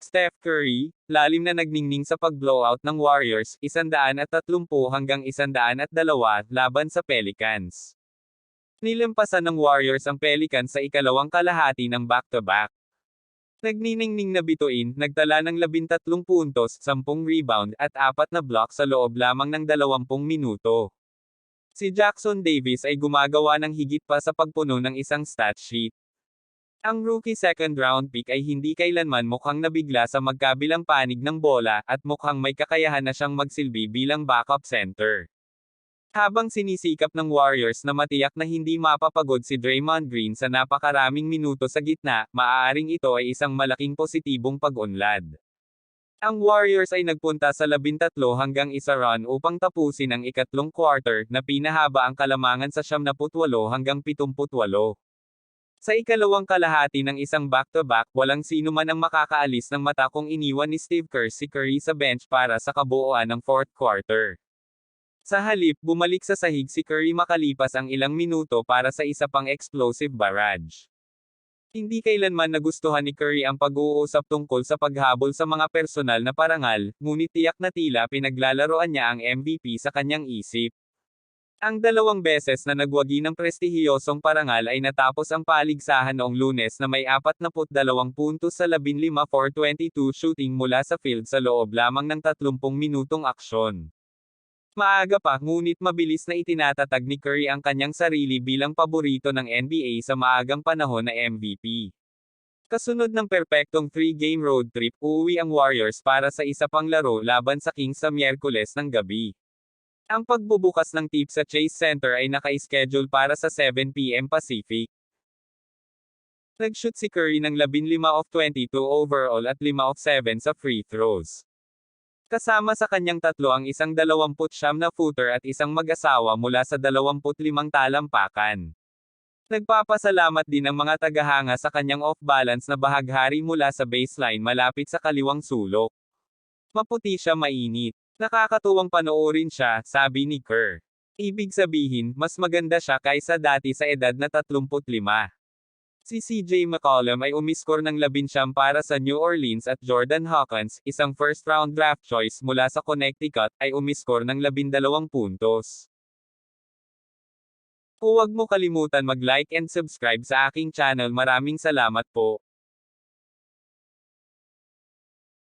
Steph Curry, lalim na nagningning sa pag-blowout ng Warriors, 130 hanggang 102 laban sa Pelicans. Nilampasan ng Warriors ang Pelicans sa ikalawang kalahati ng back-to-back. Nagniningning na bituin, nagtala ng 13 puntos, 10 rebound, at 4 na block sa loob lamang ng 20 minuto. Si Jackson Davis ay gumagawa ng higit pa sa pagpuno ng isang stat sheet. Ang rookie second round pick ay hindi kailanman mukhang nabigla sa magkabilang panig ng bola, at mukhang may kakayahan na siyang magsilbi bilang backup center. Habang sinisikap ng Warriors na matiyak na hindi mapapagod si Draymond Green sa napakaraming minuto sa gitna, maaaring ito ay isang malaking positibong pag-unlad. Ang Warriors ay nagpunta sa 13 hanggang 1 run upang tapusin ang ikatlong quarter, na pinahaba ang kalamangan sa 78 hanggang 78. Sa ikalawang kalahati ng isang back-to-back, walang sino man ang makakaalis ng mata kung iniwan ni Steve Kerr si Curry sa bench para sa kabuuan ng fourth quarter. Sa halip, bumalik sa sahig si Curry makalipas ang ilang minuto para sa isa pang explosive barrage. Hindi kailanman nagustuhan ni Curry ang pag-uusap tungkol sa paghabol sa mga personal na parangal, ngunit tiyak na tila pinaglalaroan niya ang MVP sa kanyang isip. Ang 2 beses na nagwagi ng prestihiyosong parangal ay natapos ang paligsahan noong Lunes na may 42 puntos sa 15 for 22 shooting mula sa field sa loob lamang ng 30 minutong aksyon. Maaga pa, ngunit mabilis na itinatatag ni Curry ang kanyang sarili bilang paborito ng NBA sa maagang panahon na MVP. Kasunod ng perpektong 3-game road trip, uuwi ang Warriors para sa isa pang laro laban sa Kings sa Miyerkules ng gabi. Ang pagbubukas ng tip sa Chase Center ay naka-schedule para sa 7 p.m. Pacific. Nag-shoot si Curry ng 15 of 22 overall at 5 of 7 sa free throws. Kasama sa kanyang tatlo ang isang 29 na footer at isang mag-asawa mula sa 25 talampakan. Nagpapasalamat din ang mga tagahanga sa kanyang off-balance na bahaghari mula sa baseline malapit sa kaliwang sulok. Maputi siya mainit. Nakakatuwang panoorin siya, sabi ni Kerr. Ibig sabihin, mas maganda siya kaysa dati sa edad na 35. Si CJ McCollum ay umiskor ng 19 para sa New Orleans at Jordan Hawkins, isang first-round draft choice mula sa Connecticut, ay umiskor ng 12 puntos. Huwag mo kalimutan mag-like and subscribe sa aking channel. Maraming salamat po.